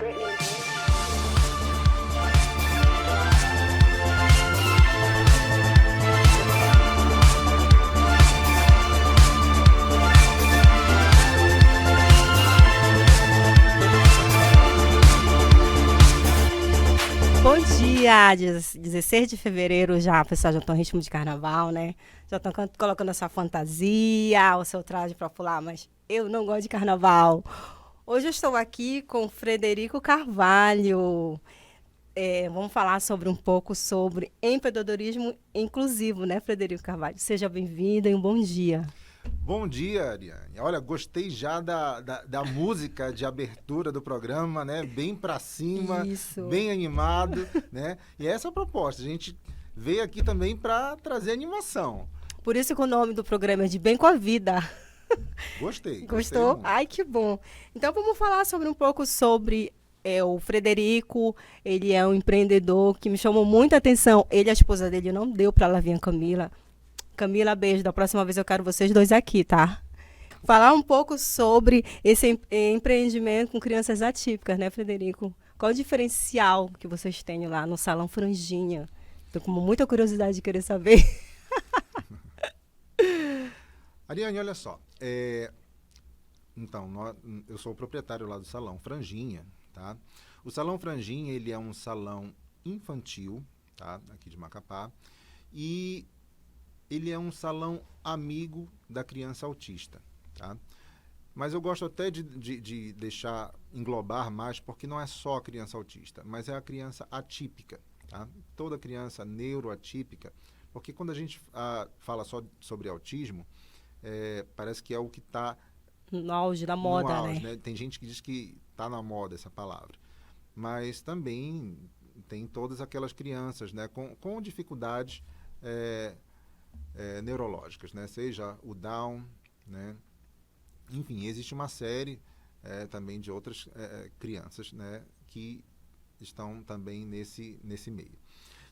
Bom dia, 16 de fevereiro já, o pessoal já está em ritmo de carnaval, né? Já estão colocando a sua fantasia, o seu traje para pular, mas eu não gosto de carnaval. Hoje eu estou aqui com o Frederico Carvalho. Vamos falar sobre um pouco sobre empreendedorismo inclusivo, né, Frederico Carvalho? Seja bem-vindo e um bom dia. Bom dia, Ariane. Olha, gostei já da música de abertura do programa, né? Bem pra cima, Isso. bem animado, né? E essa é a proposta. A gente veio aqui também para trazer animação. Por isso que o nome do programa é De Bem com a Vida. Gostei. Gostou? Muito. Ai, que bom. Então vamos falar sobre um pouco sobre o Frederico. Ele é um empreendedor que me chamou muita atenção. Ele e a esposa dele não deu para ela vir a Camila. Camila, beijo. Da próxima vez eu quero vocês dois aqui, tá? Falar um pouco sobre esse empreendimento com crianças atípicas, né, Frederico? Qual o diferencial que vocês têm lá no Salão Franjinha? Tô com muita curiosidade de querer saber. Ariane, olha só. Então, eu sou o proprietário lá do Salão Franjinha, tá? O Salão Franjinha, ele é um salão infantil, tá? Aqui de Macapá. E ele é um salão amigo da criança autista, tá? Mas eu gosto até de deixar englobar mais, porque não é só a criança autista, mas é a criança atípica, tá? Toda criança neuroatípica, porque quando a gente fala só sobre autismo, parece que é o que está no auge da moda, né? Tem gente que diz que está na moda essa palavra, mas também tem todas aquelas crianças, né, com dificuldades neurológicas, né? Seja o Down, né? Enfim, existe uma série também de outras crianças, né, que estão também nesse meio.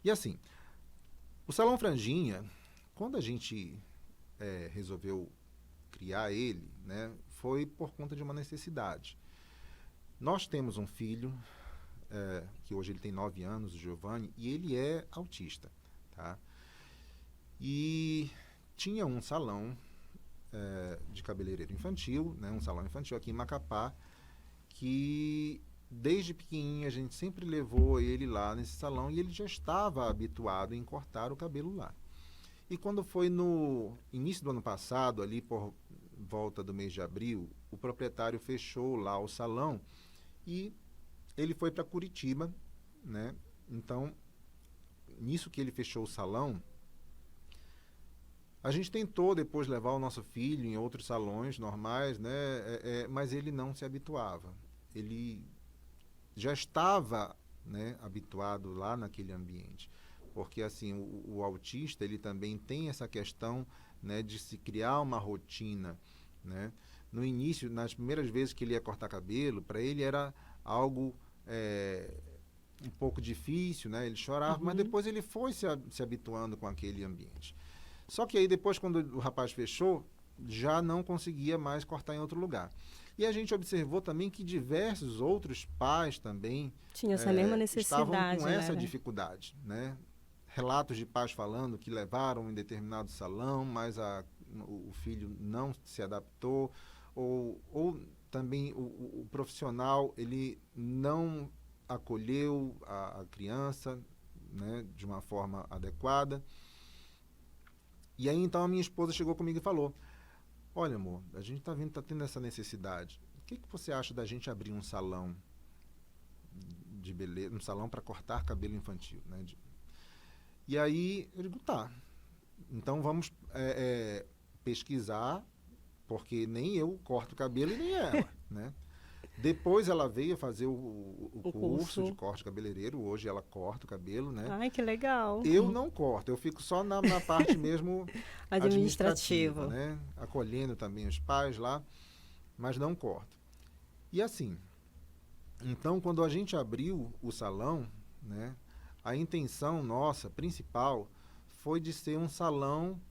E assim, o Salão Franjinha, quando a gente resolveu criar ele, né, foi por conta de uma necessidade. Nós temos um filho, que hoje ele tem 9 anos, o Giovanni, e ele é autista, tá? E tinha um salão de cabeleireiro infantil, né, um salão infantil aqui em Macapá, que desde pequenininho a gente sempre levou ele lá nesse salão e ele já estava habituado em cortar o cabelo lá. E quando foi no início do ano passado, ali por volta do mês de abril, o proprietário fechou lá o salão e ele foi para Curitiba, né? Então, nisso que ele fechou o salão, a gente tentou depois levar o nosso filho em outros salões normais, né? Mas ele não se habituava. Ele já estava, né, habituado lá naquele ambiente. Porque assim, o autista, ele também tem essa questão, né, de se criar uma rotina, né? No início, nas primeiras vezes que ele ia cortar cabelo, para ele era algo um pouco difícil, né? Ele chorava, mas depois ele foi se habituando com aquele ambiente. Só que aí depois, quando o rapaz fechou, já não conseguia mais cortar em outro lugar. E a gente observou também que diversos outros pais também tinha essa mesma necessidade, estavam com essa né? dificuldade, né? Relatos de pais falando que levaram em determinado salão, mas o filho não se adaptou, ou também o profissional ele não acolheu a criança, né, de uma forma adequada. E aí então a minha esposa chegou comigo e falou: olha, amor, a gente está tendo essa necessidade. O que você acha da gente abrir um salão de beleza, um salão para cortar cabelo infantil, né? E aí eu digo, tá. Então vamos pesquisar, porque nem eu corto cabelo e nem ela, né? Depois ela veio fazer o curso de corte cabeleireiro. Hoje ela corta o cabelo, né? Ai, que legal. Eu não corto, eu fico só na parte mesmo administrativa, né? Acolhendo também os pais lá, mas não corto. E assim, então quando a gente abriu o salão, né, a intenção nossa, principal, foi de ser um salão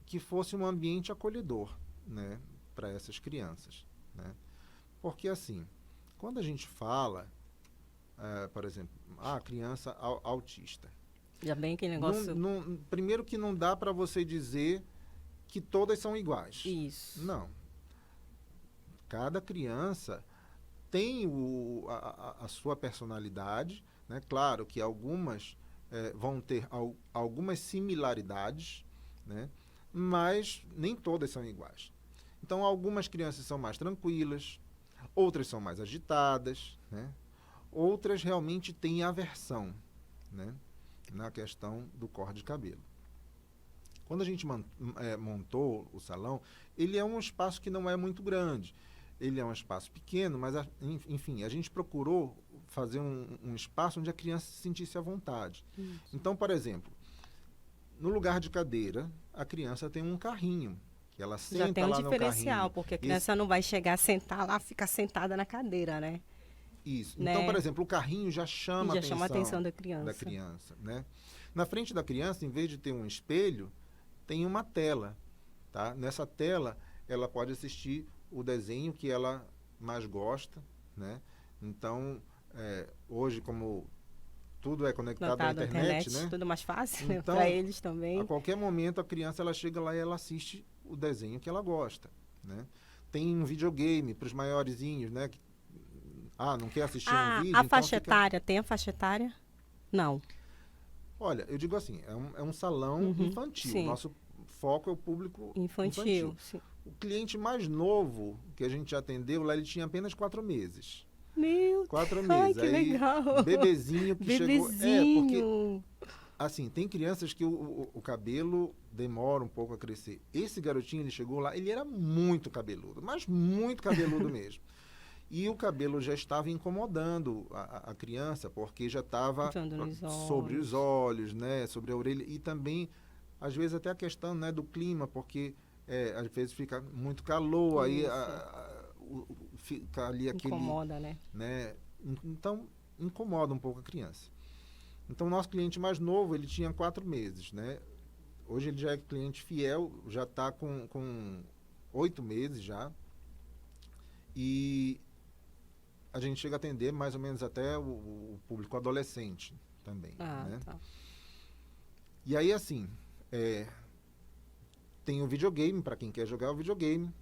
que fosse um ambiente acolhedor, né, para essas crianças, né? Porque assim, Quando a gente fala, por exemplo, criança autista. Já bem aquele negócio... Primeiro que não dá para você dizer que todas são iguais. Isso. Não. Cada criança tem a sua personalidade, né? Claro que algumas vão ter algumas similaridades, né? Mas nem todas são iguais. Então, algumas crianças são mais tranquilas, outras são mais agitadas, né? Outras realmente têm aversão, né? Na questão do corte de cabelo. Quando a gente montou o salão, ele é um espaço que não é muito grande. Ele é um espaço pequeno, mas, enfim, a gente procurou fazer um espaço onde a criança se sentisse à vontade. Isso. Então, por exemplo, no lugar de cadeira, a criança tem um carrinho, que ela senta lá no carrinho. Já tem um diferencial, porque a criança não vai chegar a sentar lá, ficar sentada na cadeira, né? Isso. Né? Então, por exemplo, o carrinho já chama a atenção da criança, né? Na frente da criança, em vez de ter um espelho, tem uma tela, tá? Nessa tela, ela pode assistir o desenho que ela mais gosta, né? Então, hoje, como tudo é conectado à internet, né? Tudo mais fácil, então, para eles também. A qualquer momento, a criança ela chega lá e ela assiste o desenho que ela gosta, né? Tem um videogame para os maiorzinhos, né? Não quer assistir um vídeo? A faixa etária, tem a faixa etária? Não. Olha, eu digo assim, é um salão infantil. Sim. Nosso foco é o público infantil. Sim. O cliente mais novo que a gente atendeu lá, ele tinha apenas 4 meses. Meu 4 Deus, meses. que aí, legal. Bebezinho que chegou... Porque, assim, tem crianças que o cabelo demora um pouco a crescer. Esse garotinho, ele chegou lá, ele era muito cabeludo, mas muito cabeludo mesmo. E o cabelo já estava incomodando a criança, porque já estava sobre os olhos, né, sobre a orelha. E também, às vezes, até a questão, né, do clima, porque às vezes fica muito calor, aí fica ali aquele... Incomoda, né? Então, incomoda um pouco a criança. Então, o nosso cliente mais novo, ele tinha 4 meses, né? Hoje ele já é cliente fiel, já está com 8 meses já. E a gente chega a atender mais ou menos até o público adolescente também. Né? Tá. E aí, assim, tem o videogame, para quem quer jogar o videogame.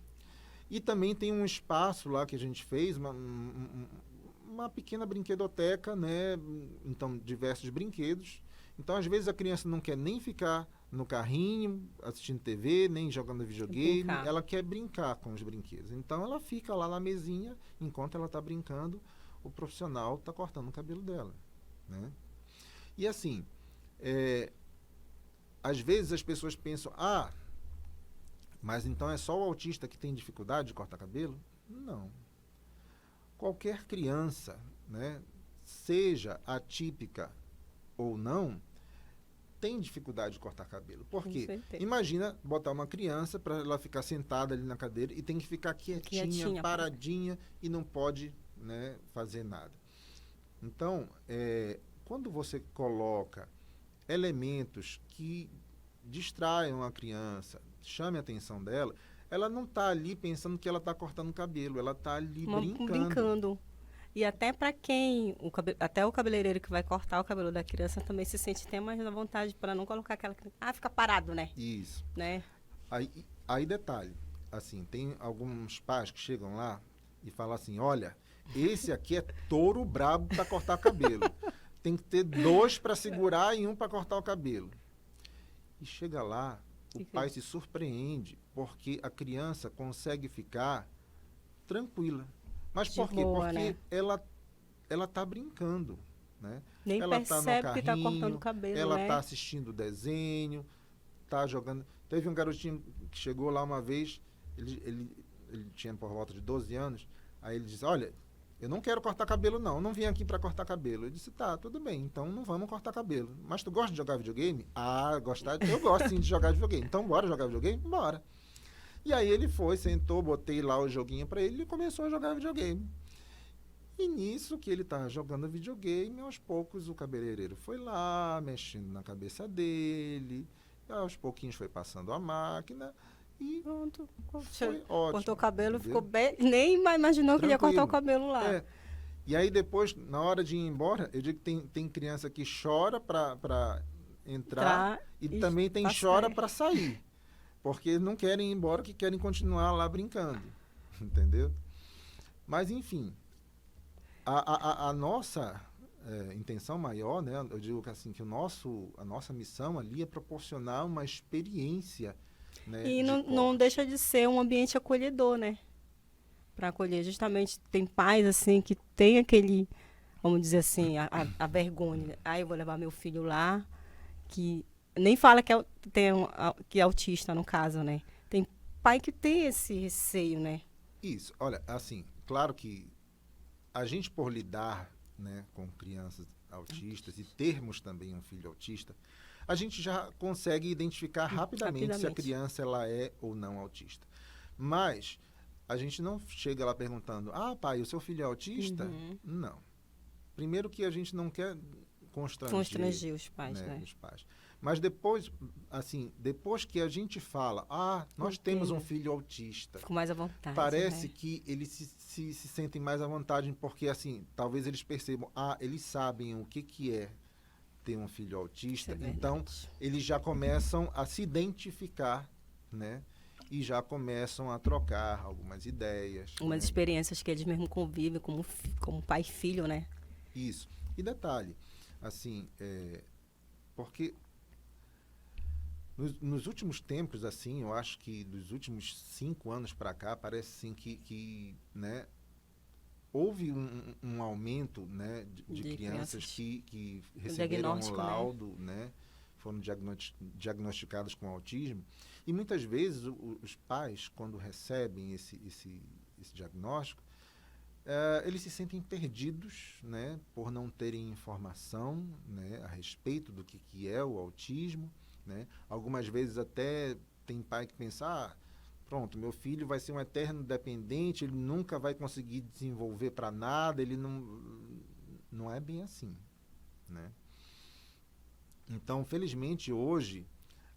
E também tem um espaço lá que a gente fez, uma pequena brinquedoteca, né? Então, diversos brinquedos. Então, às vezes, a criança não quer nem ficar no carrinho, assistindo TV, nem jogando videogame. Ela quer brincar com os brinquedos. Então, ela fica lá na mesinha, enquanto ela está brincando, o profissional está cortando o cabelo dela. Né? E assim, às vezes as pessoas pensam, mas então é só o autista que tem dificuldade de cortar cabelo? Não. Qualquer criança, né, seja atípica ou não, tem dificuldade de cortar cabelo. Por quê? Imagina botar uma criança para ela ficar sentada ali na cadeira e tem que ficar quietinha, paradinha e não pode, né, fazer nada. Então, quando você coloca elementos que distraiam a criança, chame a atenção dela, ela não está ali pensando que ela está cortando cabelo, ela está ali brincando. E até para quem, até o cabeleireiro que vai cortar o cabelo da criança também se sente até mais à vontade para não colocar aquela... fica parado, né? Isso. Né? Aí detalhe, assim, tem alguns pais que chegam lá e falam assim, olha, esse aqui é touro brabo para cortar cabelo. Tem que ter 2 para segurar e 1 para cortar o cabelo. E chega lá, o pai se surpreende porque a criança consegue ficar tranquila. Mas por quê? Boa, porque né? ela está brincando. Né? Nem ela percebe tá no carrinho, que está cortando o cabelo, ela está assistindo o desenho, está jogando... Teve um garotinho que chegou lá uma vez, ele tinha por volta de 12 anos, aí ele disse, olha, eu não quero cortar cabelo não vim aqui para cortar cabelo. Eu disse, tá, tudo bem, então não vamos cortar cabelo. Mas tu gosta de jogar videogame? Eu gosto sim de jogar videogame. Então bora jogar videogame? Bora. E aí ele foi, sentou, botei lá o joguinho para ele e começou a jogar videogame. E nisso que ele estava jogando videogame, aos poucos o cabeleireiro foi lá, mexendo na cabeça dele, aos pouquinhos foi passando a máquina e pronto. Foi ótimo. Cortou o cabelo, entendeu? Ficou bem, nem imaginou que ele ia cortar o cabelo lá. E aí depois, na hora de ir embora, eu digo que tem criança que chora para entrar e também tem chora para sair. Porque não querem ir embora, que querem continuar lá brincando. Entendeu? Mas, enfim, a nossa intenção maior, né, eu digo que, assim, que a nossa missão ali é proporcionar uma experiência, né, E de não deixa de ser um ambiente acolhedor, né? Para acolher. Justamente tem pais, assim, que tem aquele, vamos dizer assim, a vergonha. Eu vou levar meu filho lá, que nem fala que que é autista, no caso, né? Tem pai que tem esse receio, né? Isso. Olha, assim, claro que a gente, por lidar, né, com crianças autistas e termos também um filho autista, a gente já consegue identificar rapidamente se a criança ela é ou não autista. Mas a gente não chega lá perguntando: pai, o seu filho é autista? Não. Primeiro que a gente não quer constranger os pais, né? Os pais. Mas depois, assim, depois que a gente fala, nós temos um filho autista. Com mais à vontade. Parece, né, que eles se sentem mais à vontade, porque, assim, talvez eles percebam, eles sabem o que é ter um filho autista, então eles já começam a se identificar, né? E já começam a trocar algumas ideias. Umas experiências que eles mesmo convivem como pai e filho, né? Isso. E detalhe, assim, porque nos últimos tempos, assim, eu acho que dos últimos 5 anos para cá, parece assim que né, houve um aumento, né, de crianças que receberam um laudo, né, foram diagnosticadas com autismo. E muitas vezes os pais, quando recebem esse diagnóstico, eles se sentem perdidos, né, por não terem informação, né, a respeito do que é o autismo. Né? Algumas vezes até tem pai que pensa, pronto, meu filho vai ser um eterno dependente, ele nunca vai conseguir desenvolver para nada, ele não é bem assim. Né? Então, felizmente, hoje,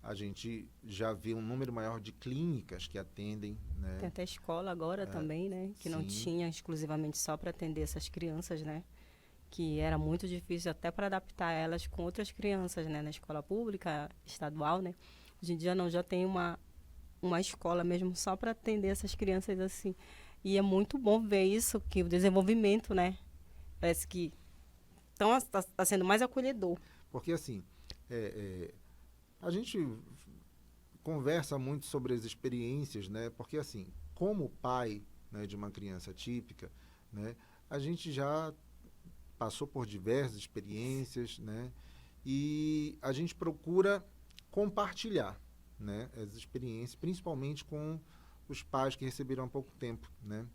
a gente já vê um número maior de clínicas que atendem. Né? Tem até escola agora também, né? Que não tinha exclusivamente só para atender essas crianças, né? Que era muito difícil até para adaptar elas com outras crianças, né? Na escola pública, estadual, né? Hoje em dia não, já tem uma escola mesmo só para atender essas crianças assim. E é muito bom ver isso, que o desenvolvimento, né? Parece que está sendo mais acolhedor. Porque, assim, a gente conversa muito sobre as experiências, né? Porque, assim, como pai, né, de uma criança típica, né, a gente já passou por diversas experiências, né? E a gente procura compartilhar, né, as experiências, principalmente com os pais que receberam há pouco tempo, né,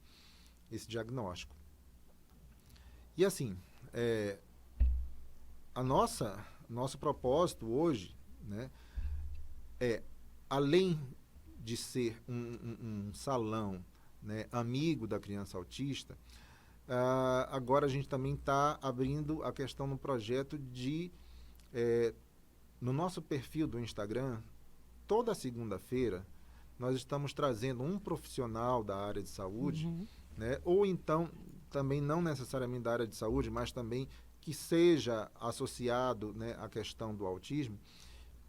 esse diagnóstico. E, assim, nosso propósito hoje, né, além de ser um salão, né, amigo da criança autista, agora a gente também está abrindo a questão no projeto de, no nosso perfil do Instagram, toda segunda-feira, nós estamos trazendo um profissional da área de saúde, né, ou então, também não necessariamente da área de saúde, mas também que seja associado, né, à questão do autismo,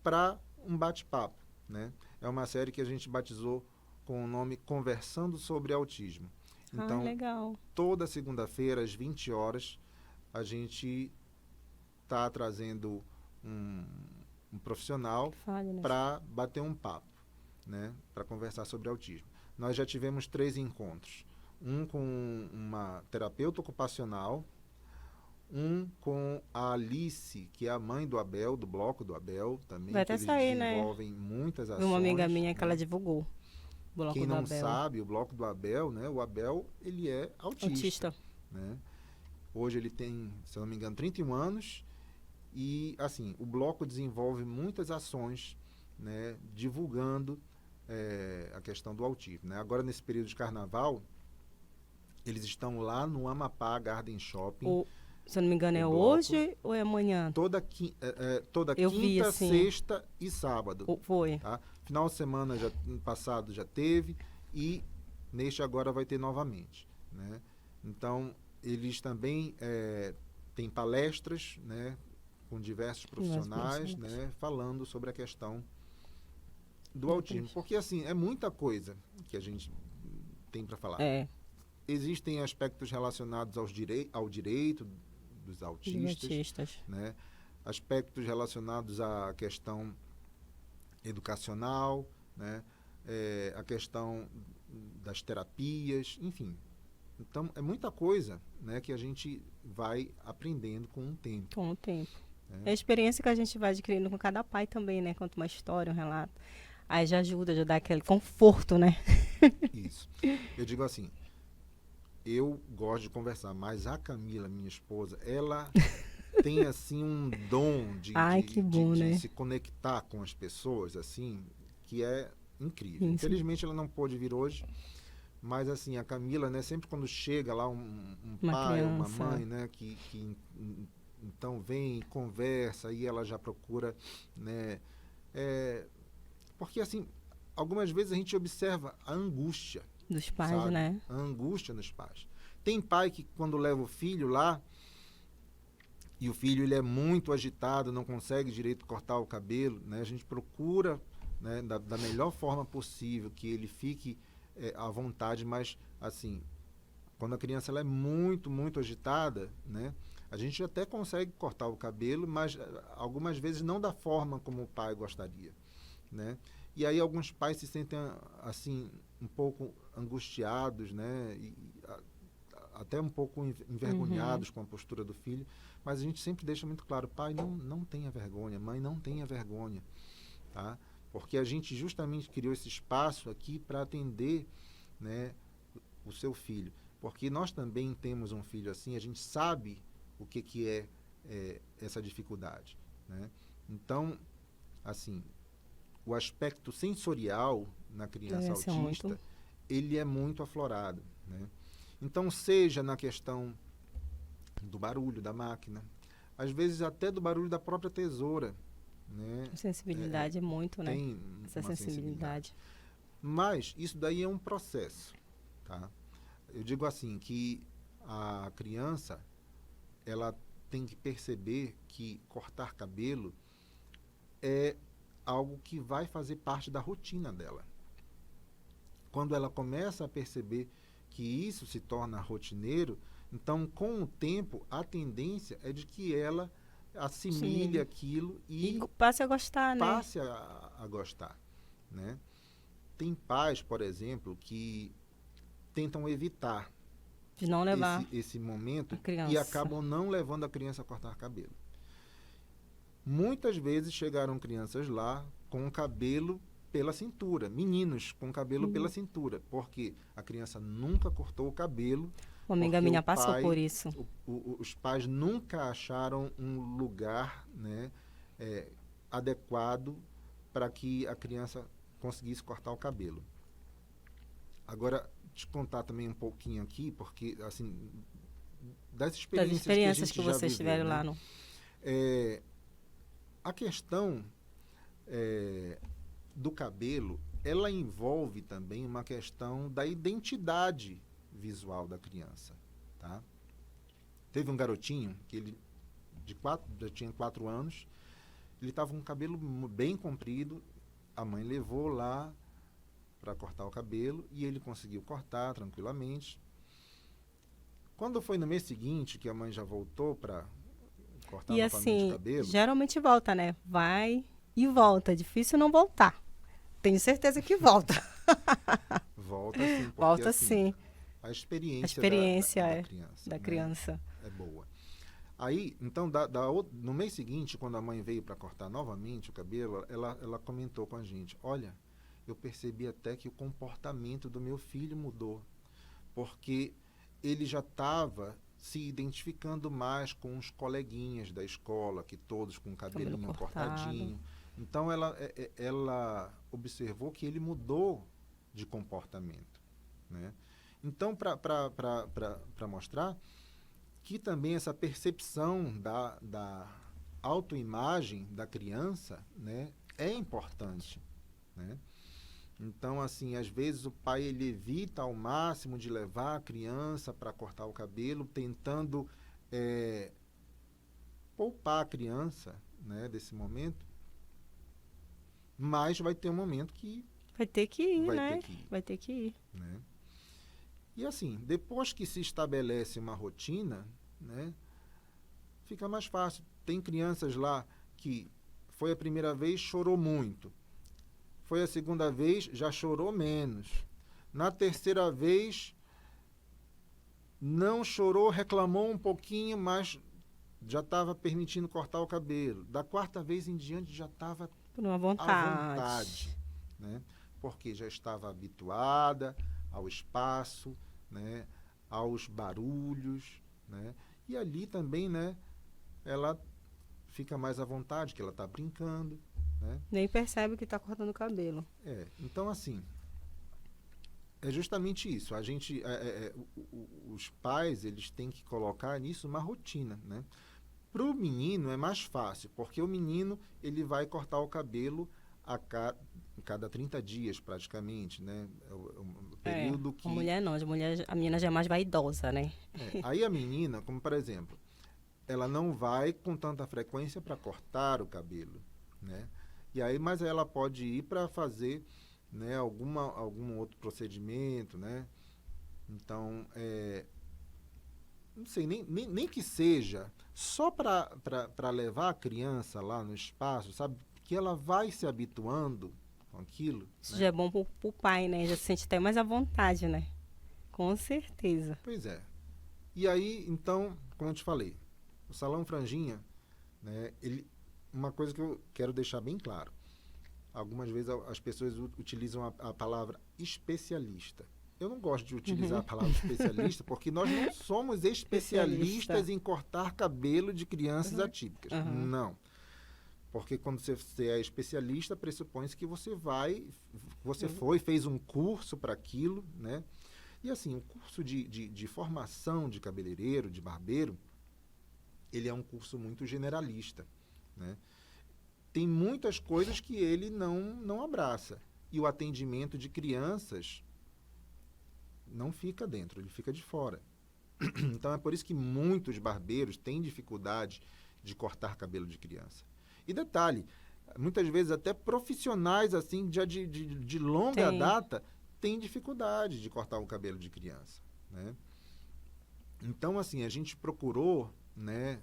para um bate-papo. Né? É uma série que a gente batizou com o nome Conversando sobre Autismo. Então, legal. Toda segunda-feira, às 20 horas, a gente está trazendo um profissional para bater um papo, né? Para conversar sobre autismo. Nós já tivemos 3 encontros. Um com uma terapeuta ocupacional, um com a Alice, que é a mãe do Abel, do Bloco do Abel, também. Vai até que sair, eles desenvolvem muitas ações. Uma amiga minha que né? ela divulgou. Quem não sabe, o Bloco do Abel, né? O Abel, ele é autista. Né? Hoje ele tem, se eu não me engano, 31 anos e, assim, o Bloco desenvolve muitas ações, né, divulgando a questão do autismo. Né? Agora, nesse período de carnaval, eles estão lá no Amapá Garden Shopping. Se eu não me engano, é hoje ou é amanhã? Toda quinta, vi, assim, sexta e sábado. Foi. Tá? Final de semana passado já teve e neste agora vai ter novamente. Né? Então, eles também têm palestras, né, com diversos profissionais, né, falando sobre a questão do autismo. Porque, assim, é muita coisa que a gente tem para falar. Existem aspectos relacionados ao direito dos autistas, né, aspectos relacionados à questão educacional, né, a questão das terapias, enfim. Então, é muita coisa, né, que a gente vai aprendendo com o tempo. Com o tempo. É a experiência que a gente vai adquirindo com cada pai também, né? Conta uma história, um relato. Aí já ajuda, já dá aquele conforto, né? Isso. Eu digo assim, eu gosto de conversar, mas a Camila, minha esposa, ela tem, assim, um dom de se conectar com as pessoas, assim, que é incrível. Sim. Infelizmente, ela não pôde vir hoje, mas, assim, a Camila, né, sempre quando chega lá um pai ou uma mãe, né, que então vem, conversa, e ela já procura, né, porque, assim, algumas vezes a gente observa a angústia dos pais, sabe? Né? A angústia nos pais. Tem pai que, quando leva o filho lá, e o filho ele é muito agitado, não consegue direito cortar o cabelo, né? A gente procura, né, da melhor forma possível que ele fique à vontade, mas, assim, quando a criança ela é muito, muito agitada, né, a gente até consegue cortar o cabelo, mas algumas vezes não da forma como o pai gostaria, né? E aí alguns pais se sentem, assim, um pouco angustiados, né, e até um pouco envergonhados com a postura do filho, mas a gente sempre deixa muito claro, pai, não tenha vergonha, mãe, não tenha vergonha, tá? Porque a gente justamente criou esse espaço aqui para atender, né, o seu filho. Porque nós também temos um filho assim, a gente sabe o que é essa dificuldade, né? Então, assim, o aspecto sensorial na criança autista, ele é muito aflorado, né? Então, seja na questão do barulho da máquina, às vezes até do barulho da própria tesoura, né? A sensibilidade é muito, né? Tem essa sensibilidade. Mas isso daí é um processo, tá? Eu digo assim, que a criança, ela tem que perceber que cortar cabelo é algo que vai fazer parte da rotina dela. Quando ela começa a perceber que isso se torna rotineiro, então, com o tempo, a tendência é de que ela assimile aquilo e passe a gostar, né? Passe a gostar, né? Tem pais, por exemplo, que tentam evitar de não levar esse momento e acabam não levando a criança a cortar cabelo. Muitas vezes chegaram crianças lá com o cabelo pela cintura, meninos com cabelo pela cintura, porque a criança nunca cortou o cabelo. Uma amiga minha passou por isso. Os pais nunca acharam um lugar, né, adequado para que a criança conseguisse cortar o cabelo. Agora, te contar também um pouquinho aqui, porque, assim, das experiências que vocês tiveram, né, lá no... a questão do cabelo, ela envolve também uma questão da identidade visual da criança, tá? Teve um garotinho que ele já tinha 4 anos, ele estava com o cabelo bem comprido, a mãe levou lá para cortar o cabelo e ele conseguiu cortar tranquilamente. Quando foi no mês seguinte que a mãe já voltou para cortar novamente assim, o cabelo... geralmente volta, né? Vai e volta, é difícil não voltar. Tenho certeza que volta. Volta sim, porque volta assim, sim. A experiência da criança é boa. Aí, então, no mês seguinte, quando a mãe veio para cortar novamente o cabelo, ela comentou com a gente, olha, eu percebi até que o comportamento do meu filho mudou, porque ele já estava se identificando mais com os coleguinhas da escola, que todos com o cabelinho cortadinho. Então, ela observou que ele mudou de comportamento, né? Então, para mostrar que também essa percepção da autoimagem da criança, né, é importante, né? Então, assim, às vezes o pai ele evita ao máximo de levar a criança para cortar o cabelo, tentando poupar a criança, né, desse momento, mas vai ter um momento que Vai ter que ir, vai né? ter que ir, Vai ter que ir. né? E assim, depois que se estabelece uma rotina, né, fica mais fácil. Tem crianças lá que foi a primeira vez, chorou muito. Foi a segunda vez, já chorou menos. Na terceira vez, não chorou, reclamou um pouquinho, mas já estava permitindo cortar o cabelo. Da quarta vez em diante, já estava Por uma à vontade. vontade, né? Porque já estava habituada ao espaço, né? Aos barulhos, né? E ali também, né? Ela fica mais à vontade, que ela está brincando, né? Nem percebe que está cortando o cabelo. Então, assim, é justamente isso. A gente, os pais, eles têm que colocar nisso uma rotina, né? Para o menino é mais fácil, porque o menino ele vai cortar o cabelo cada 30 dias, praticamente, né? É o período que... A mulher não, a menina já é mais vaidosa, né? Aí a menina, como por exemplo, ela não vai com tanta frequência para cortar o cabelo, né? E aí, mas ela pode ir para fazer, né, algum outro procedimento, né? Então, não sei, nem que seja só para levar a criança lá no espaço, sabe? Que ela vai se habituando com aquilo. Isso Né? já é bom pro pai, né? Já se sente até mais à vontade, né? Com certeza. Pois é. E aí, então, como eu te falei, o Salão Franjinha, né, uma coisa que eu quero deixar bem claro. Algumas vezes as pessoas utilizam a palavra especialista. Eu não gosto de utilizar a palavra especialista porque nós não somos especialistas em cortar cabelo de crianças atípicas. Não. Porque quando você é especialista, pressupõe-se que você fez um curso para aquilo, né? E assim, o curso de formação de cabeleireiro, de barbeiro, ele é um curso muito generalista, né? Tem muitas coisas que ele não abraça. E o atendimento de crianças não fica dentro, ele fica de fora. Então é por isso que muitos barbeiros têm dificuldade de cortar cabelo de criança. E detalhe, muitas vezes até profissionais assim de longa data têm dificuldade de cortar o cabelo de criança, né? Então, assim, a gente procurou, né,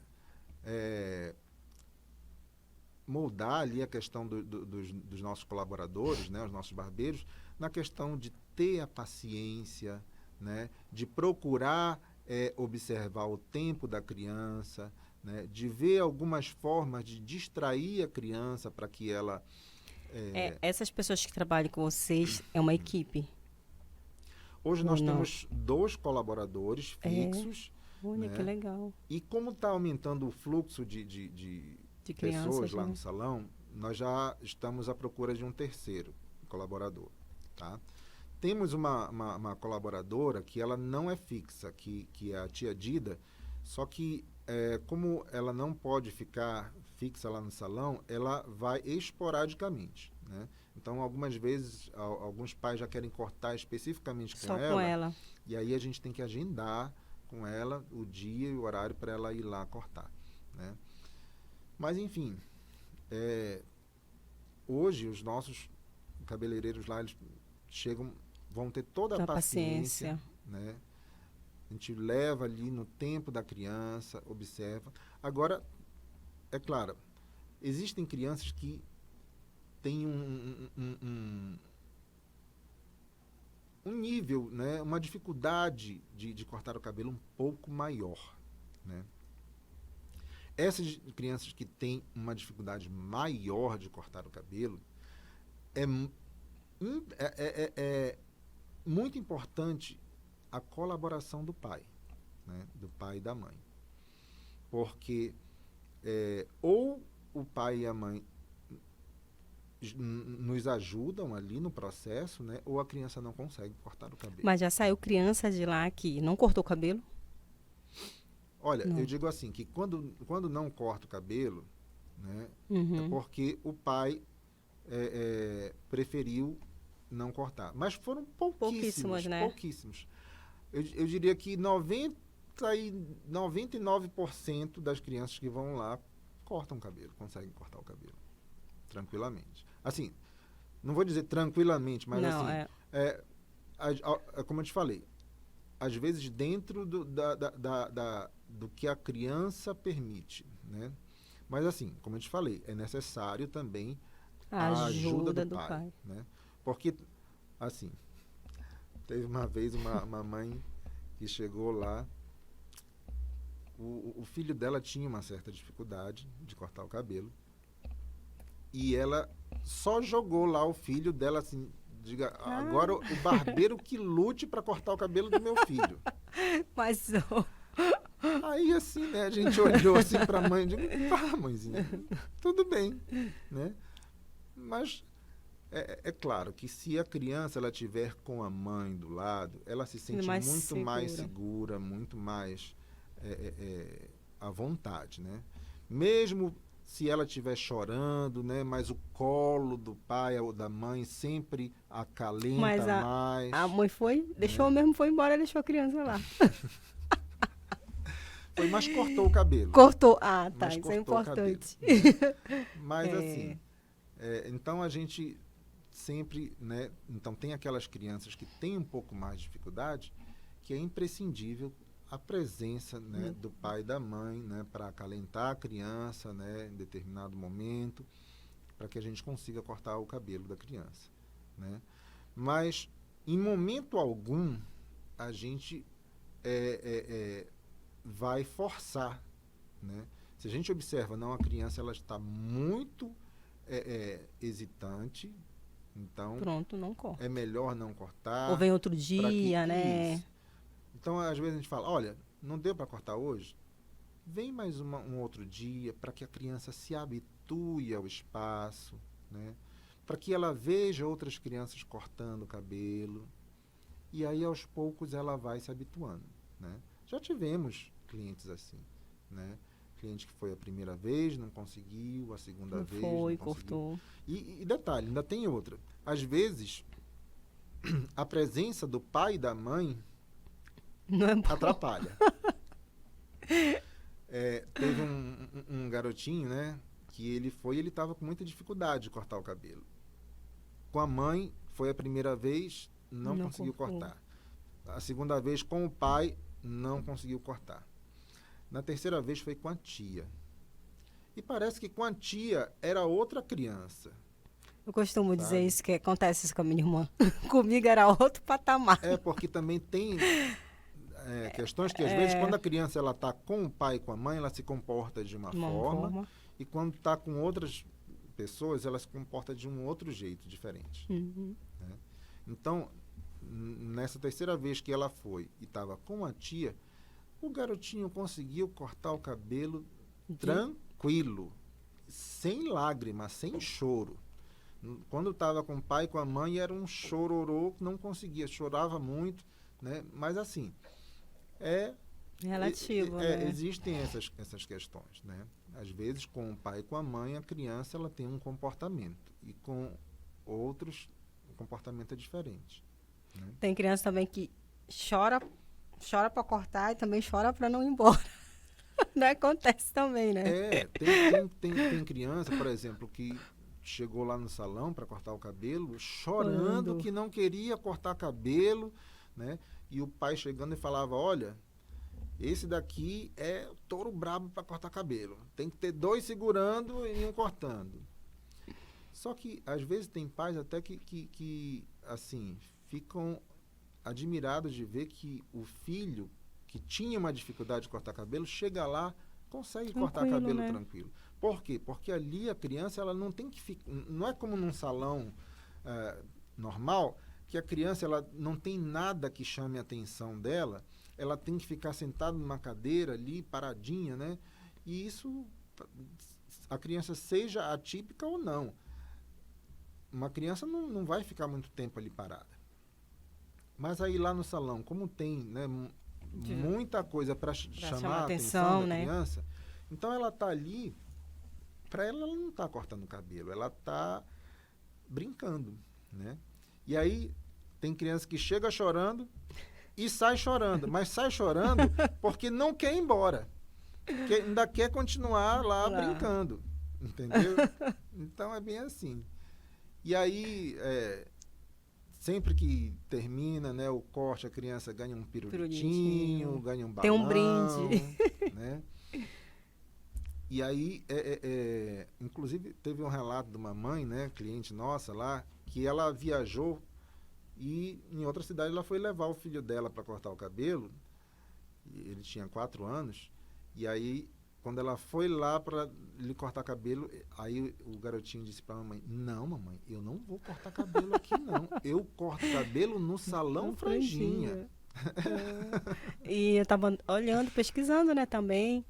moldar ali a questão dos nossos colaboradores, né, os nossos barbeiros, na questão de ter a paciência, né, de procurar observar o tempo da criança, né, de ver algumas formas de distrair a criança para que ela... essas pessoas que trabalham com vocês é uma equipe? Hoje nós temos 2 colaboradores fixos. Olha, né? Que legal. E como está aumentando o fluxo de pessoas lá no salão, nós já estamos à procura de um terceiro colaborador. Tá? Temos uma colaboradora que ela não é fixa, que é a tia Dida, só que como ela não pode ficar fixa lá no salão, ela vai esporadicamente, né? Então, algumas vezes, alguns pais já querem cortar especificamente com ela, e aí a gente tem que agendar com ela o dia e o horário para ela ir lá cortar, né? Mas, enfim, hoje os nossos cabeleireiros lá, eles vão ter toda a paciência, né? A gente leva ali no tempo da criança, observa. Agora, é claro, existem crianças que têm um nível, né, uma dificuldade de cortar o cabelo um pouco maior, né? Essas crianças que têm uma dificuldade maior de cortar o cabelo, é muito importante a colaboração do pai, né, do pai e da mãe. Porque ou o pai e a mãe nos ajudam ali no processo, né, ou a criança não consegue cortar o cabelo. Mas já saiu criança de lá que não cortou o cabelo? Olha, eu digo assim, que quando não corta o cabelo, né, é porque o pai preferiu não cortar. Mas foram Pouquíssimas, né? pouquíssimos. Eu diria que 99% das crianças que vão lá cortam o cabelo, conseguem cortar o cabelo tranquilamente. Assim, não vou dizer tranquilamente, mas Não, assim, como eu te falei, às vezes dentro do que a criança permite, né? Mas assim, como eu te falei, é necessário também a ajuda do pai, né? Porque, assim, teve uma vez uma mãe que chegou lá, o filho dela tinha uma certa dificuldade de cortar o cabelo, e ela só jogou lá o filho dela assim, diga, agora o barbeiro que lute para cortar o cabelo do meu filho. Mas Aí assim, né, a gente olhou assim para a mãe e disse, tá, mãezinha, tudo bem, né? Mas é claro que se a criança ela tiver com a mãe do lado, ela se sente muito mais segura, muito mais à vontade, né? Mesmo se ela estiver chorando, né? Mas o colo do pai ou da mãe sempre acalenta mais. A mãe foi, deixou mesmo, foi embora e deixou a criança lá. Foi, mas cortou o cabelo. Cortou. Ah, tá, mas isso é importante. Cabelo, né? Mas assim, então a gente sempre, né? Então tem aquelas crianças que têm um pouco mais de dificuldade, que é imprescindível a presença, né, do pai e da mãe, né, para acalentar a criança, né, em determinado momento, para que a gente consiga cortar o cabelo da criança, né? Mas em momento algum a gente vai forçar, né? Se a gente observa, não, a criança ela está muito hesitante, então pronto, não corta. É melhor não cortar. Ou vem outro dia, né? Isso. Então, às vezes a gente fala, olha, não deu para cortar hoje? Vem mais um outro dia para que a criança se habitue ao espaço, né? Para que ela veja outras crianças cortando o cabelo. E aí, aos poucos, ela vai se habituando, né? Já tivemos clientes assim, né? Cliente que foi a primeira vez, não conseguiu, a segunda vez não conseguiu. Cortou. E detalhe, ainda tem outra. Às vezes, a presença do pai e da mãe não é atrapalha. Teve um garotinho, né, que ele estava com muita dificuldade de cortar o cabelo. Com a mãe, foi a primeira vez, não conseguiu cortar. A segunda vez, com o pai, não conseguiu cortar. Na terceira vez, foi com a tia. E parece que com a tia era outra criança. Eu costumo dizer isso, que acontece isso com a minha irmã. Comigo era outro patamar. Porque também tem questões que, às vezes, quando a criança está com o pai e com a mãe, ela se comporta de uma forma. E quando está com outras pessoas, ela se comporta de um outro jeito, diferente. Uhum. Né? Então, nessa terceira vez que ela foi e estava com a tia, o garotinho conseguiu cortar o cabelo tranquilo, sem lágrima, sem choro. Quando estava com o pai e com a mãe, era um chororô que não conseguia, chorava muito, né? Mas assim, relativo, né? Existem essas questões, né? Às vezes, com o pai e com a mãe, a criança ela tem um comportamento, e com outros, o comportamento é diferente. Né? Tem criança também que chora para cortar e também chora para não ir embora. Não acontece também, né? Tem criança, por exemplo, que chegou lá no salão para cortar o cabelo, chorando que não queria cortar cabelo, né? E o pai chegando e falava, olha, esse daqui é touro brabo para cortar cabelo. Tem que ter 2 segurando e 1 cortando. Só que, às vezes, tem pais até que assim, ficam admirados de ver que o filho que tinha uma dificuldade de cortar cabelo, chega lá, consegue cortar cabelo, né? Tranquilo. Por quê? Porque ali a criança ela não tem que ficar... Não é como num salão normal, que a criança ela não tem nada que chame a atenção dela, ela tem que ficar sentada numa cadeira ali, paradinha, né? E isso, a criança seja atípica ou não. Uma criança não vai ficar muito tempo ali parada. Mas aí lá no salão, como tem, né, muita coisa para chamar a atenção da criança, então ela está ali, para ela não está cortando o cabelo, ela está brincando, né? E aí tem criança que chega chorando e sai chorando, mas sai chorando porque não quer ir embora, que ainda quer continuar lá brincando, entendeu? Então é bem assim. E aí, sempre que termina, né, o corte, a criança ganha um pirulitinho, ganha um balão. Tem um brinde. Né? E aí, inclusive, teve um relato de uma mãe, né, cliente nossa lá, que ela viajou e em outra cidade ela foi levar o filho dela para cortar o cabelo. Ele tinha 4 anos. E aí, quando ela foi lá para lhe cortar cabelo, aí o garotinho disse para a mamãe: não, mamãe, eu não vou cortar cabelo aqui, não. Eu corto cabelo no salão Franjinha. E eu estava olhando, pesquisando, né, também,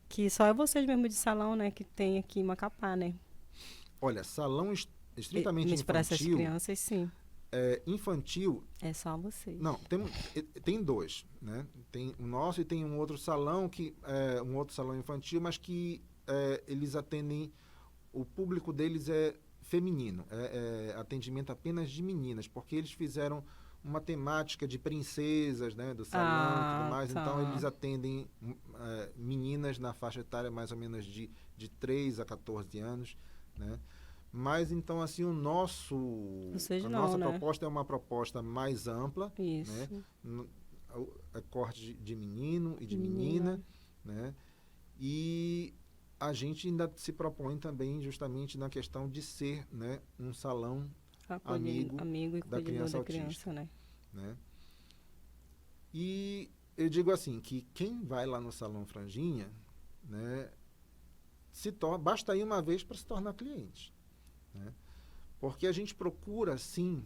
que só é vocês mesmo de salão, né, que tem aqui em Macapá, né? Olha, salão estritamente Mas para essas infantil, crianças, sim. infantil, É só vocês. não, tem 2, né? Tem o nosso e tem um outro salão que um outro salão infantil, mas que eles atendem, o público deles é feminino, atendimento apenas de meninas, porque eles fizeram uma temática de princesas, né, do salão e tudo mais, tá. então eles atendem meninas na faixa etária mais ou menos de 3 a 14 anos, né? Mas então assim a nossa proposta é uma proposta mais ampla, isso, né? É corte de menino e de menina, né? E a gente ainda se propõe também justamente na questão de ser, né, um salão amigo e da criança autista, né? E eu digo assim que quem vai lá no salão Franjinha, né, basta ir uma vez para se tornar cliente. Né? Porque a gente procura, sim,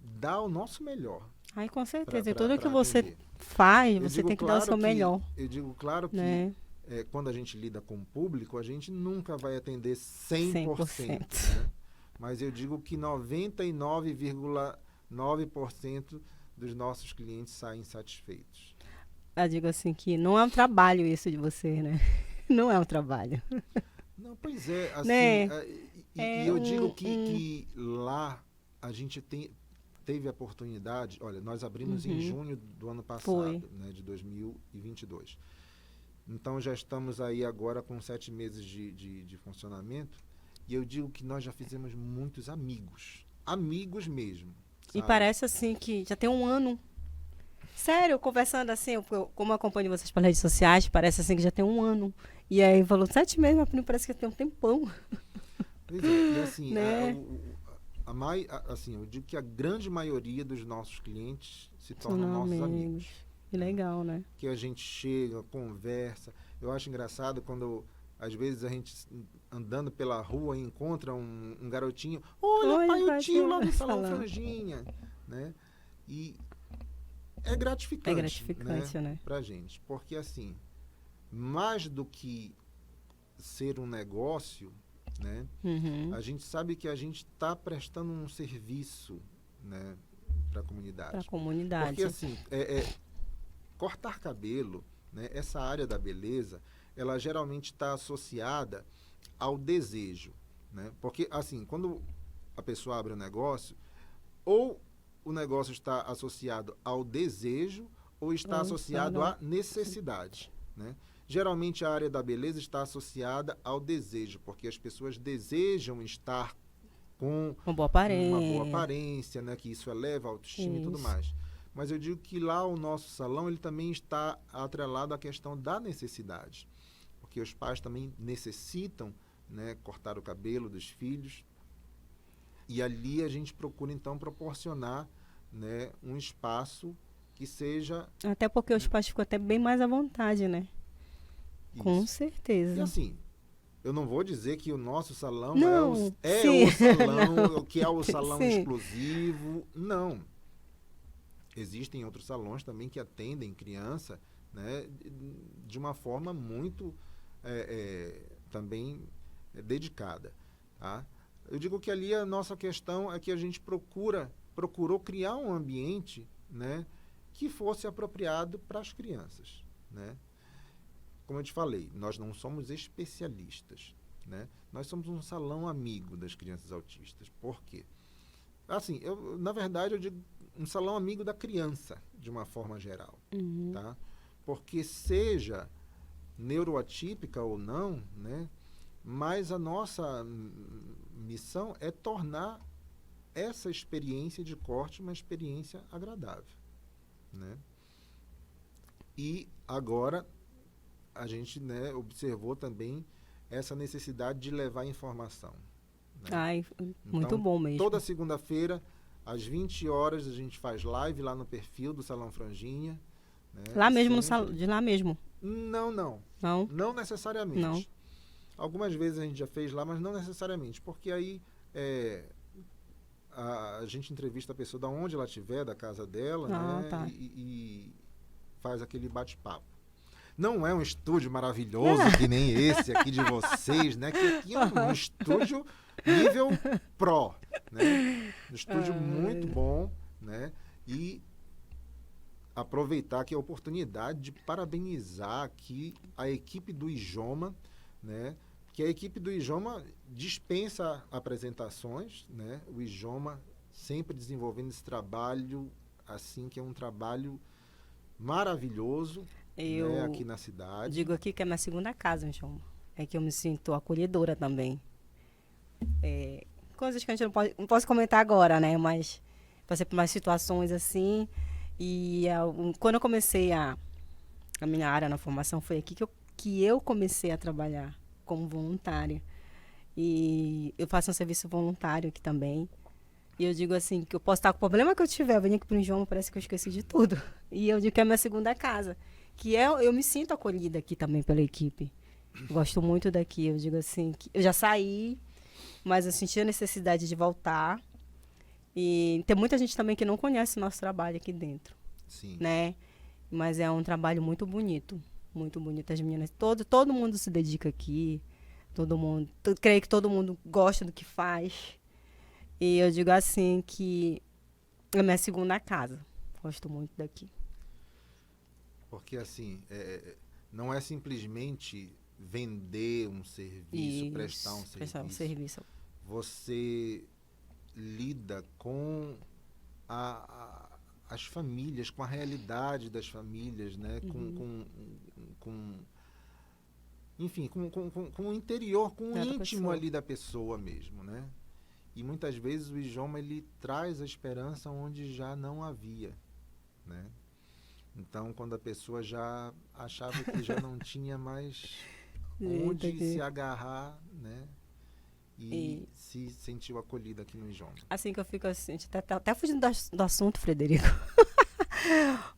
dar o nosso melhor. Ai, com certeza. E tudo que você faz, você tem que dar o seu melhor. Eu digo, claro que quando a gente lida com o público, a gente nunca vai atender 100%. Né? Mas eu digo que 99,9% dos nossos clientes saem satisfeitos. Eu digo assim que não é um trabalho isso de você, né? Não é um trabalho. Não, pois é, assim, né? E eu digo que lá a gente teve a oportunidade, olha, nós abrimos em junho do ano passado, né, de 2022. Então já estamos aí agora com 7 meses de funcionamento, e eu digo que nós já fizemos muitos amigos mesmo. Sabe? E parece assim que já tem um ano. Sério, conversando assim, como eu acompanho vocês pelas redes sociais, parece assim que já tem um ano. E aí falou 7 meses, mas parece que tem um tempão. Pois é, e assim, né? Assim, eu digo que a grande maioria dos nossos clientes se tornam nossos amigos. Que legal, né? Que a gente chega, conversa. Eu acho engraçado quando, às vezes, a gente andando pela rua e encontra um garotinho. Olha, pai, o tio lá do Salão Franjinha. Né? E é gratificante, né? Pra gente. Porque, assim, mais do que ser um negócio, né? A gente sabe que a gente está prestando um serviço, né, para a comunidade. Para a comunidade. Porque assim, cortar cabelo, né, essa área da beleza, ela geralmente está associada ao desejo, né? Porque assim, quando a pessoa abre um negócio, ou o negócio está associado ao desejo ou está associado à necessidade, né? Geralmente a área da beleza está associada ao desejo, porque as pessoas desejam estar com uma boa aparência, né? Que isso eleva a autoestima e tudo mais. Mas eu digo que lá o nosso salão ele também está atrelado à questão da necessidade, porque os pais também necessitam, né, cortar o cabelo dos filhos, e ali a gente procura então proporcionar, né, um espaço que seja... Até porque os pais ficam até bem mais à vontade, né? Isso. Com certeza. E assim, eu não vou dizer que o nosso salão não, é o salão, que é o salão exclusivo. Não. Existem outros salões também que atendem criança, né, de uma forma muito também dedicada. Tá? Eu digo que ali a nossa questão é que a gente procurou criar um ambiente, né, que fosse apropriado para as crianças, né? Como eu te falei, nós não somos especialistas, né? Nós somos um salão amigo das crianças autistas. Por quê? Assim, na verdade, eu digo um salão amigo da criança, de uma forma geral. Tá? Porque seja neuroatípica ou não, né? Mas a nossa missão é tornar essa experiência de corte uma experiência agradável, né? E agora a gente, né, observou também essa necessidade de levar informação, né? Ai, muito Então, bom mesmo. toda segunda-feira, às 20 horas, a gente faz live lá no perfil do Salão Franjinha. Né? Lá mesmo no Sempre... salão, de lá mesmo? Não, não. Não? Não necessariamente. Não. Algumas vezes a gente já fez lá, mas não necessariamente, porque aí a gente entrevista a pessoa da onde ela estiver, da casa dela, né? Tá. E faz aquele bate-papo. Não é um estúdio maravilhoso que nem esse aqui de vocês, né? Que aqui é um estúdio nível pro, né? Um estúdio muito bom, né? E aproveitar aqui a oportunidade de parabenizar aqui a equipe do IJOMA, né? Que a equipe do IJOMA dispensa apresentações, né? O IJOMA sempre desenvolvendo esse trabalho, assim, que é um trabalho maravilhoso, né, aqui na cidade. Digo aqui que é minha segunda casa, IJOMA. É que eu me sinto acolhedora também. Coisas que a gente não posso comentar agora, né? Mas passei por umas situações assim. E quando eu comecei a minha área na formação, foi aqui que eu comecei a trabalhar como voluntária. E eu faço um serviço voluntário aqui também. E eu digo assim, que eu posso estar com o problema que eu tiver, eu venho aqui para o IJOMA, parece que eu esqueci de tudo. E eu digo que é a minha segunda casa. Eu me sinto acolhida aqui também pela equipe. Gosto muito daqui. Eu digo assim, que eu já saí, mas eu senti a necessidade de voltar. E tem muita gente também que não conhece o nosso trabalho aqui dentro. Sim. Né? Mas é um trabalho muito bonito. Muito bonito. As meninas, todo mundo se dedica aqui. Creio que todo mundo gosta do que faz. E eu digo assim que é a minha segunda casa. Gosto muito daqui. Porque assim, não é simplesmente vender um serviço, prestar um serviço. Você lida com as famílias, com a realidade das famílias, né? Enfim, com o interior, com o íntimo ali da pessoa mesmo, né? E muitas vezes o IJOMA ele traz a esperança onde já não havia, né? Então, quando a pessoa já achava que já não tinha mais onde se agarrar, né? E se sentiu acolhida aqui no IJOMA. Assim que eu fico assim, a gente tá até fugindo do assunto, Frederico.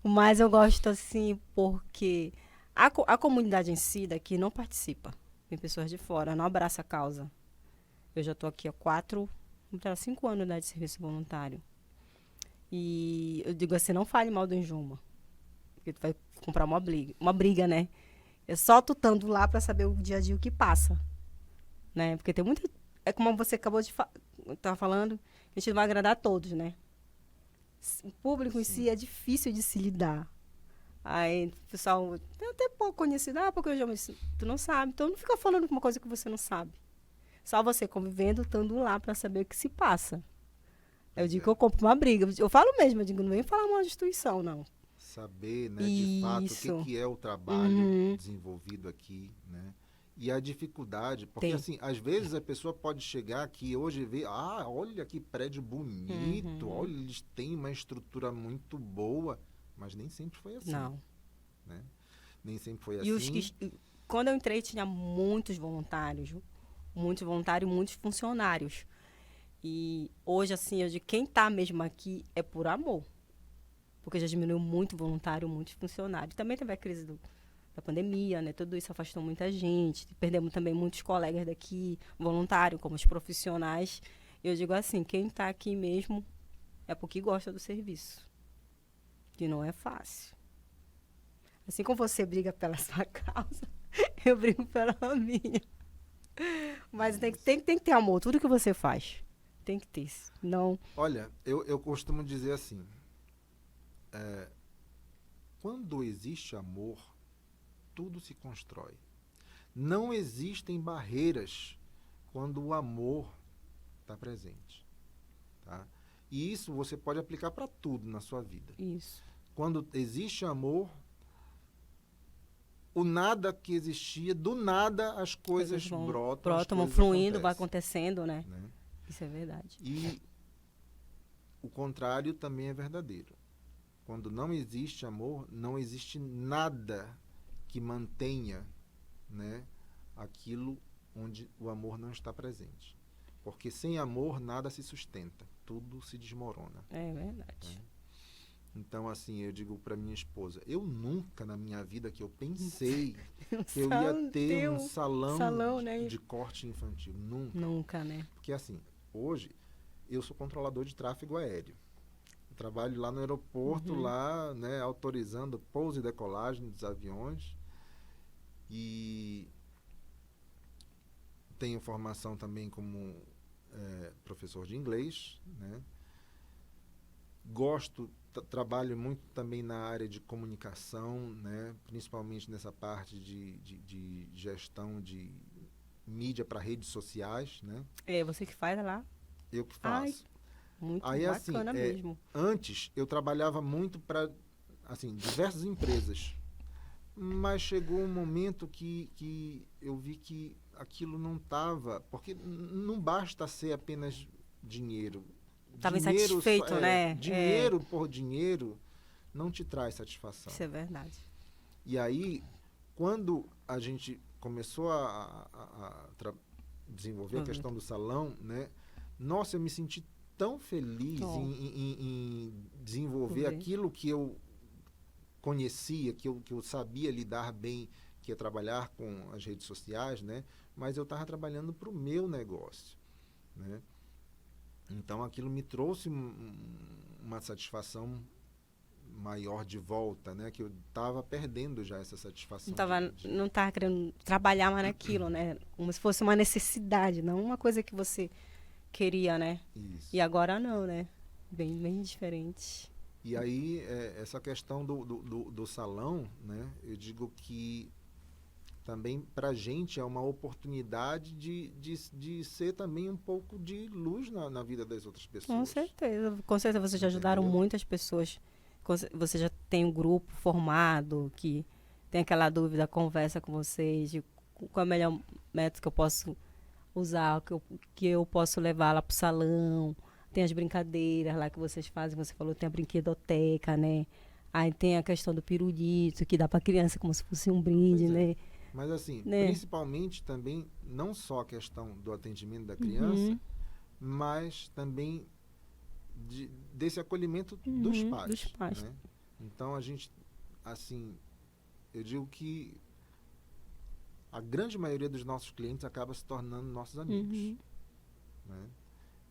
Mas eu gosto assim porque a comunidade em si daqui não participa. Tem pessoas de fora, não abraça a causa. Eu já estou aqui há 5 anos, né, de serviço voluntário. E eu digo assim, não fale mal do IJOMA. Porque tu vai comprar uma briga, né? É só tu estando lá para saber o dia a dia o que passa. Né? Porque tem muito... É como você acabou de estar falando, a gente não vai agradar a todos, né? O público em si é difícil de se lidar. Aí o pessoal é até pouco conhecido, porque eu já tu não sabe. Então não fica falando uma coisa que você não sabe. Só você convivendo, estando lá para saber o que se passa. Eu digo que eu compro uma briga. Eu falo mesmo, eu digo, não vem falar mal de instituição, não. Saber, né, de fato, o que é o trabalho desenvolvido aqui, né? E a dificuldade, porque assim, às vezes a pessoa pode chegar aqui hoje e ver, olha que prédio bonito, olha, eles têm uma estrutura muito boa, mas nem sempre foi assim. Não. Né? Nem sempre foi assim. Quando eu entrei, tinha muitos voluntários, muitos funcionários. E hoje, assim, quem está mesmo aqui é por amor. Porque já diminuiu muito voluntário, muitos funcionários. Também teve a crise da pandemia, né? Tudo isso afastou muita gente. Perdemos também muitos colegas daqui, voluntários, como os profissionais. Eu digo assim, quem está aqui mesmo é porque gosta do serviço. Que não é fácil. Assim como você briga pela sua causa, eu brigo pela minha. Mas tem que ter amor, tudo que você faz. Tem que ter. Não. Olha, eu costumo dizer assim, quando existe amor, tudo se constrói. Não existem barreiras quando o amor está presente. Tá? E isso você pode aplicar para tudo na sua vida. Isso. Quando existe amor, o nada que existia, do nada as coisas brotam, as vão coisas fluindo, vai acontecem, acontecendo, né? né? Isso é verdade. E o contrário também é verdadeiro. Quando não existe amor, não existe nada que mantenha, né, aquilo onde o amor não está presente. Porque sem amor nada se sustenta, tudo se desmorona. É verdade. Né? Então, assim, eu digo para minha esposa, eu nunca na minha vida que eu pensei que eu ia ter um salão né? de corte infantil. Nunca. Nunca, né? Porque, assim, hoje eu sou controlador de tráfego aéreo. Eu trabalho lá no aeroporto, lá, né, autorizando pouso e decolagem dos aviões. E tenho formação também como professor de inglês, né? Trabalho muito também na área de comunicação, né? Principalmente nessa parte de gestão de mídia para redes sociais, né? É você que faz lá? Eu que faço. Muito Aí, bacana assim, mesmo. Antes eu trabalhava muito para, assim, diversas empresas, mas chegou um momento que eu vi que aquilo não estava, porque não basta ser apenas dinheiro. Estava insatisfeito, né? Dinheiro por dinheiro não te traz satisfação. Isso é verdade. E aí, quando a gente começou a desenvolver a questão do salão, né? Nossa, eu me senti tão feliz em desenvolver aquilo que eu conhecia, que eu sabia lidar bem, que é trabalhar com as redes sociais, né? Mas eu estava trabalhando para o meu negócio, né? Então aquilo me trouxe uma satisfação maior de volta, né? Que eu estava perdendo já essa satisfação. Não estava querendo trabalhar mais naquilo, né? Como se fosse uma necessidade, não uma coisa que você queria, né? Isso. E agora não, né? Bem diferente. E aí, essa questão do salão, né? Eu digo que também para a gente é uma oportunidade de ser também um pouco de luz na vida das outras pessoas. Com certeza. Com certeza vocês já ajudaram muitas pessoas. Você já tem um grupo formado que tem aquela dúvida, conversa com vocês de qual é o melhor método que eu posso usar, que eu posso levar lá pro salão. Tem as brincadeiras lá que vocês fazem, você falou, tem a brinquedoteca, né? Aí tem a questão do pirulito, que dá para criança como se fosse um brinde, né? Mas assim, principalmente também, não só a questão do atendimento da criança, mas também desse acolhimento dos pais. Dos pais. Né? Então a gente, assim, eu digo que a grande maioria dos nossos clientes acaba se tornando nossos amigos. Né?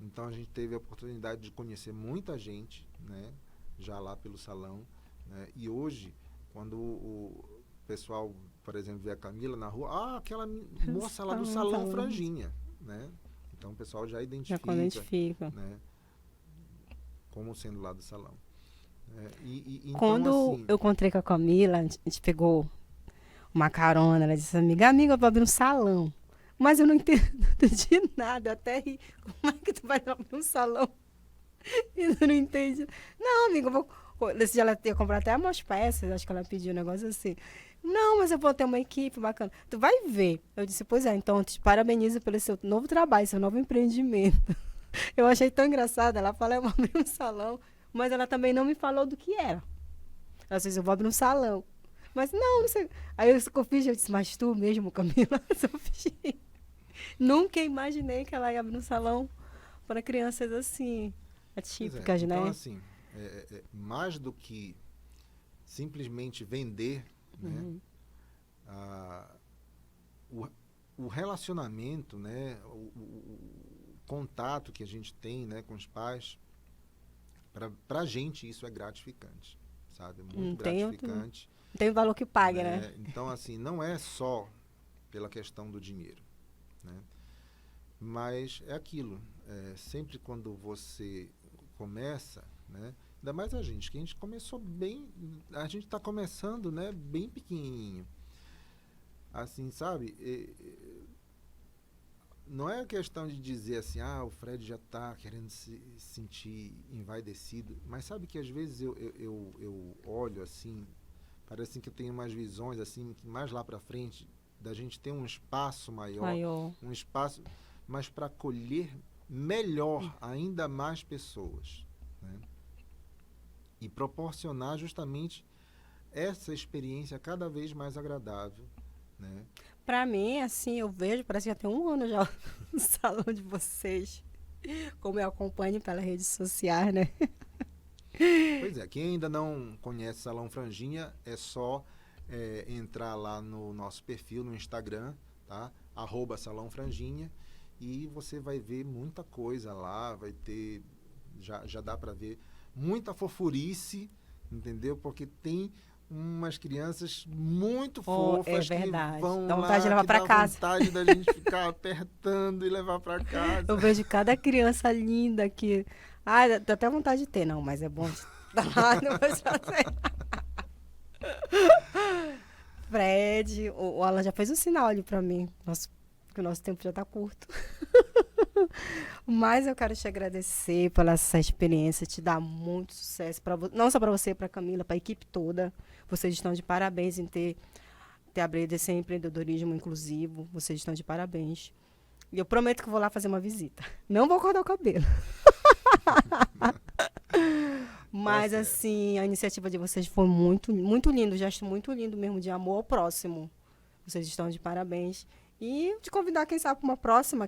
Então a gente teve a oportunidade de conhecer muita gente, né, já lá pelo salão, né? E hoje, quando o pessoal, por exemplo, vê a Camila na rua, aquela moça lá do Salão Franjinha, né? Então o pessoal já identifica. Né, como sendo lá do salão. Então, quando assim, eu encontrei com a Camila, a gente pegou uma carona, ela disse, amiga, eu vou abrir um salão. Mas eu não entendo de nada, até ri. Como é que tu vai abrir um salão e tu não entende? Não, amiga, eu vou... Desse dia ela ia comprar até umas peças, acho que ela pediu um negócio assim. Não, mas eu vou ter uma equipe bacana. Tu vai ver. Eu disse, pois é, então eu te parabenizo pelo seu novo trabalho, seu novo empreendimento. Eu achei tão engraçado. Ela falou, eu vou abrir um salão, mas ela também não me falou do que era. Ela disse, eu vou abrir um salão. Mas não sei. Aí eu fiz, eu disse, mas tu mesmo, Camila? Nunca imaginei que ela ia abrir um salão para crianças assim, atípicas, então, né? Assim, mais do que simplesmente vender, né? O relacionamento, né? O contato que a gente tem, né, com os pais, para a gente isso é gratificante, sabe? Muito gratificante. Não tem o valor que paga, né? Então, assim, não é só pela questão do dinheiro, né? Mas é aquilo, sempre quando você começa, né? Ainda mais a gente, que a gente começou bem, a gente está começando, né, bem pequenininho, assim, sabe? não é questão de dizer assim, o Fred já está querendo se sentir envaidecido, mas sabe que às vezes eu olho assim, parece que eu tenho umas visões assim, que mais lá para frente, da gente ter um espaço maior. Um espaço, mas para acolher melhor ainda mais pessoas, né? E proporcionar justamente essa experiência cada vez mais agradável, né? Para mim, assim, eu vejo, parece que já tem 1 ano já no salão de vocês, como eu acompanho pelas redes sociais, né? Pois é, quem ainda não conhece Salão Franjinha, é só entrar lá no nosso perfil no Instagram, tá? @Salão Franjinha, e você vai ver muita coisa lá, vai ter, já dá para ver muita fofurice, entendeu? Porque tem umas crianças muito fofas que vão dá lá, vontade de levar para casa. Dá vontade da gente ficar apertando e levar para casa. Eu vejo cada criança linda que... dá até vontade de ter, não, mas é bom não vai fazer. Fred, o Alan já fez um sinal ali para mim, que o nosso tempo já está curto. Mas eu quero te agradecer pela essa experiência, te dar muito sucesso, não só para você, para a Camila, para a equipe toda. Vocês estão de parabéns em ter abrido esse empreendedorismo inclusivo. Vocês estão de parabéns. E eu prometo que vou lá fazer uma visita. Não vou cortar o cabelo. Mas, assim, a iniciativa de vocês foi muito, muito lindo. Um gesto muito lindo mesmo, de amor ao próximo. Vocês estão de parabéns. E te convidar, quem sabe, para uma próxima,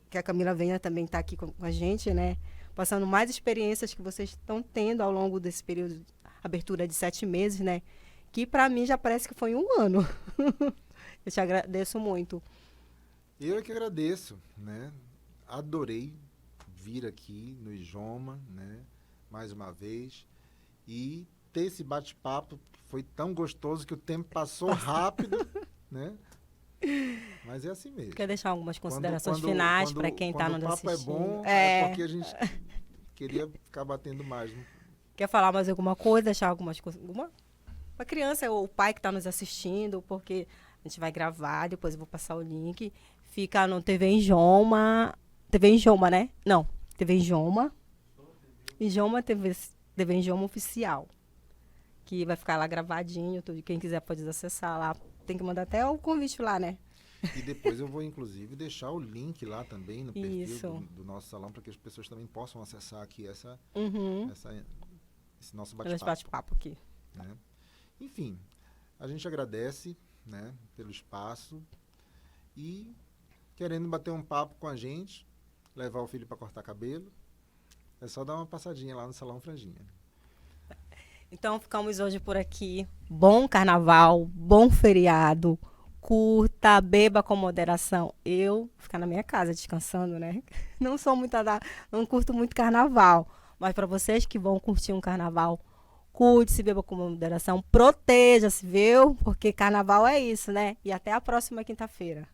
que a Camila venha também estar aqui com a gente, né? Passando mais experiências que vocês estão tendo ao longo desse período de abertura de 7 meses, né? Que para mim já parece que foi 1 ano. Eu te agradeço muito. Eu é que agradeço, né? Adorei vir aqui no Ijoma, né? Mais uma vez. E ter esse bate-papo foi tão gostoso que o tempo passou rápido, né? Mas é assim mesmo. Quer deixar algumas considerações finais para quem está nos assistindo? Quando o papo é bom, é porque a gente queria ficar batendo mais. Né? Quer falar mais alguma coisa? Deixar algumas coisas? Para a criança ou o pai que está nos assistindo, porque a gente vai gravar, depois eu vou passar o link. Fica no TV Ijoma. TV Ijoma, né? Não, TV Ijoma. Ijoma TV Ijoma Oficial. Que vai ficar lá gravadinho. Quem quiser pode acessar lá. Tem que mandar até o convite lá, né? E depois eu vou, inclusive, deixar o link lá também no perfil do nosso salão, para que as pessoas também possam acessar aqui esse nosso bate-papo. Esse bate-papo aqui. Né? Enfim, a gente agradece, né, pelo espaço e querendo bater um papo com a gente, levar o filho para cortar cabelo, é só dar uma passadinha lá no Salão Franjinha. Então, ficamos hoje por aqui. Bom carnaval, bom feriado. Curta, beba com moderação. Eu ficar na minha casa descansando, né? Não curto muito carnaval. Mas para vocês que vão curtir um carnaval, curte-se, beba com moderação. Proteja-se, viu? Porque carnaval é isso, né? E até a próxima quinta-feira.